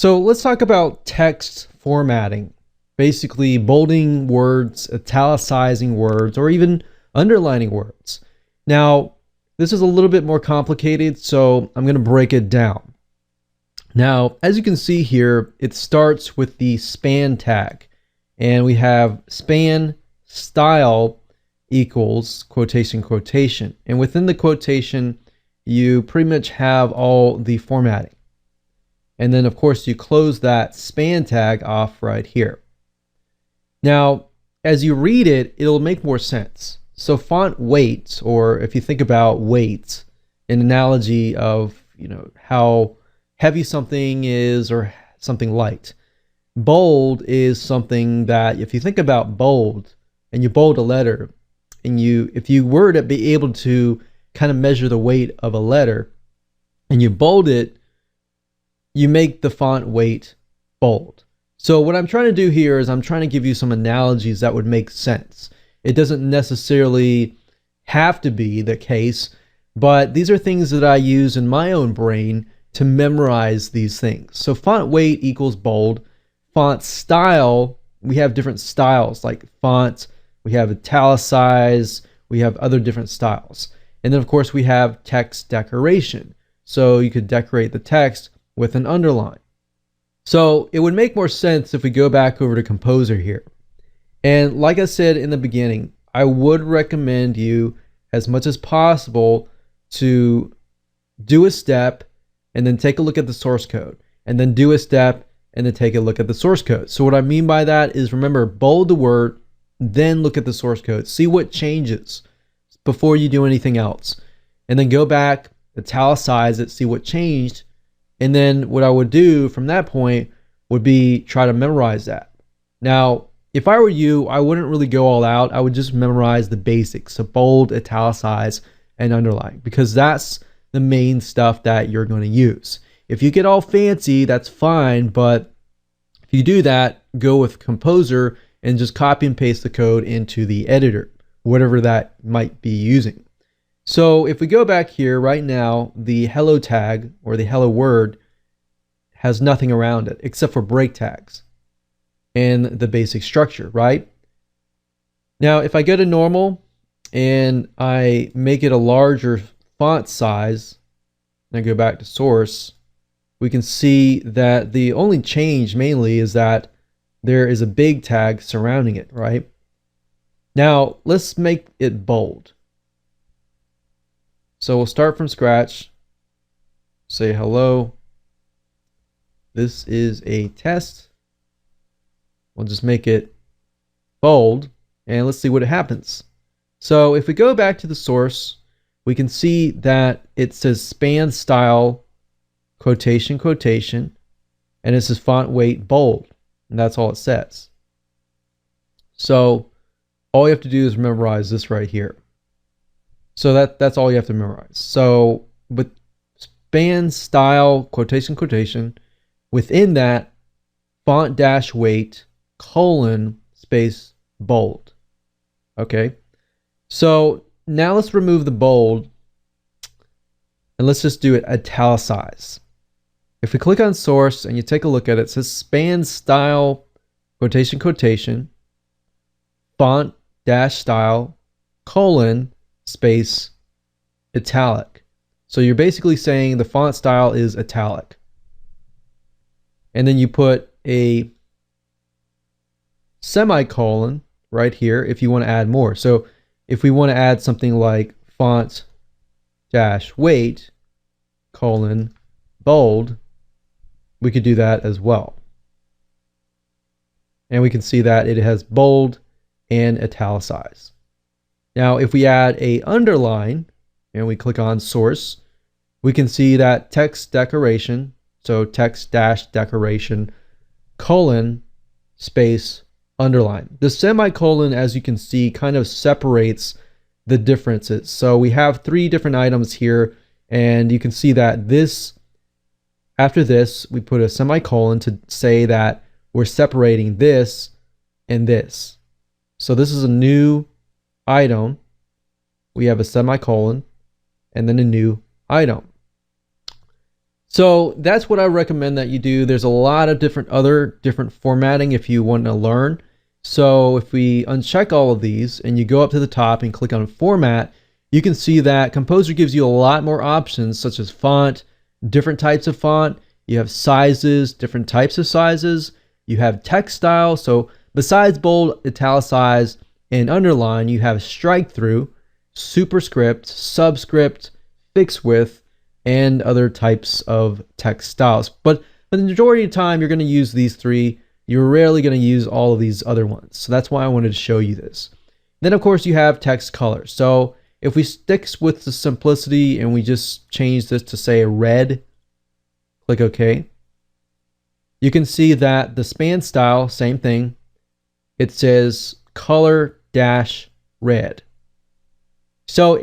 So let's talk about text formatting, basically bolding words, italicizing words, or even underlining words. Now, this is a little bit more complicated, so I'm going to break it down. Now, as you can see here, it starts with the span tag, and we have span style equals quotation quotation, and within the quotation you pretty much have all the formatting. And then of course you close that span tag off right here. Now, as you read it, it'll make more sense. So font weight, or if you think about weight, an analogy of, how heavy something is or something light. Bold is something that, if you think about bold and you bold a letter, and if you were to be able to kind of measure the weight of a letter and you bold it, you make the font weight bold. So what I'm trying to do here is I'm trying to give you some analogies that would make sense. It doesn't necessarily have to be the case, but these are things that I use in my own brain to memorize these things. So font weight equals bold. Font style, we have different styles like font, we have italicize, we have other different styles. And then of course we have text decoration. So you could decorate the text with an underline. So it would make more sense if we go back over to Composer here. And like I said in the beginning, I would recommend you as much as possible to do a step and then take a look at the source code, and then do a step and then take a look at the source code. So what I mean by that is, remember, bold the word, then look at the source code, see what changes before you do anything else, and then go back, italicize it, see what changed, and then what I would do from that point would be try to memorize that. Now, if I were you, I wouldn't really go all out. I would just memorize the basics, so bold, italicize, and underline, because that's the main stuff that you're going to use. If you get all fancy, that's fine, but if you do that, go with Composer and just copy and paste the code into the editor, whatever that might be using. So if we go back here right now, the hello tag or the hello word has nothing around it except for break tags and the basic structure, right? Now, if I go to normal and I make it a larger font size, and I go back to source, we can see that the only change mainly is that there is a big tag surrounding it, right? Now, let's make it bold. So we'll start from scratch, say hello. This is a test. We'll just make it bold, and let's see what happens. So if we go back to the source, we can see that it says span style, quotation, quotation, and it says font weight bold, and that's all it says. So all you have to do is memorize this right here. So that's all you have to memorize. So with span style, quotation, quotation, within that, font dash weight, colon, space, bold. Okay, so now let's remove the bold and let's just do it italicize. If we click on source and you take a look at it, it says span style, quotation, quotation, font dash style, colon, space, italic. So you're basically saying the font style is italic. And then you put a semicolon right here if you want to add more. So if we want to add something like font dash weight, colon, bold, we could do that as well. And we can see that it has bold and italicize. Now, if we add a underline and we click on source, we can see that text decoration, so text dash decoration, colon, space, underline. The semicolon, as you can see, kind of separates the differences. So we have three different items here, and you can see that this, after this, we put a semicolon to say that we're separating this and this. So this is a new item. We have a semicolon and then a new item. So that's what I recommend that you do. There's a lot of different formatting if you want to learn. So if we uncheck all of these and you go up to the top and click on format, you can see that Composer gives you a lot more options such as font, different types of font, you have sizes, different types of sizes, you have text style. So besides bold, italicize, and underline, you have strike through, superscript, subscript, fixed width, and other types of text styles. But for the majority of the time, you're going to use these three. You're rarely going to use all of these other ones. So that's why I wanted to show you this. Then, of course, you have text color. So if we stick with the simplicity and we just change this to say red, click OK. You can see that the span style, same thing. It says color-red. So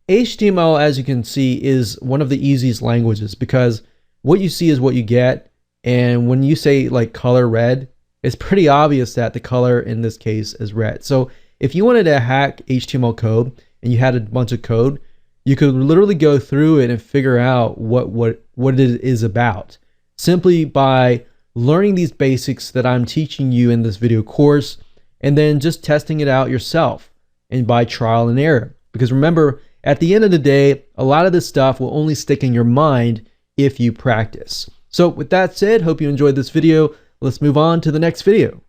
HTML, as you can see, is one of the easiest languages because what you see is what you get. And when you say like color red, it's pretty obvious that the color in this case is red. So if you wanted to hack HTML code and you had a bunch of code, you could literally go through it and figure out what it is about simply by learning these basics that I'm teaching you in this video course and then just testing it out yourself and by trial and error. Because remember, at the end of the day, a lot of this stuff will only stick in your mind if you practice. So with that said, hope you enjoyed this video. Let's move on to the next video.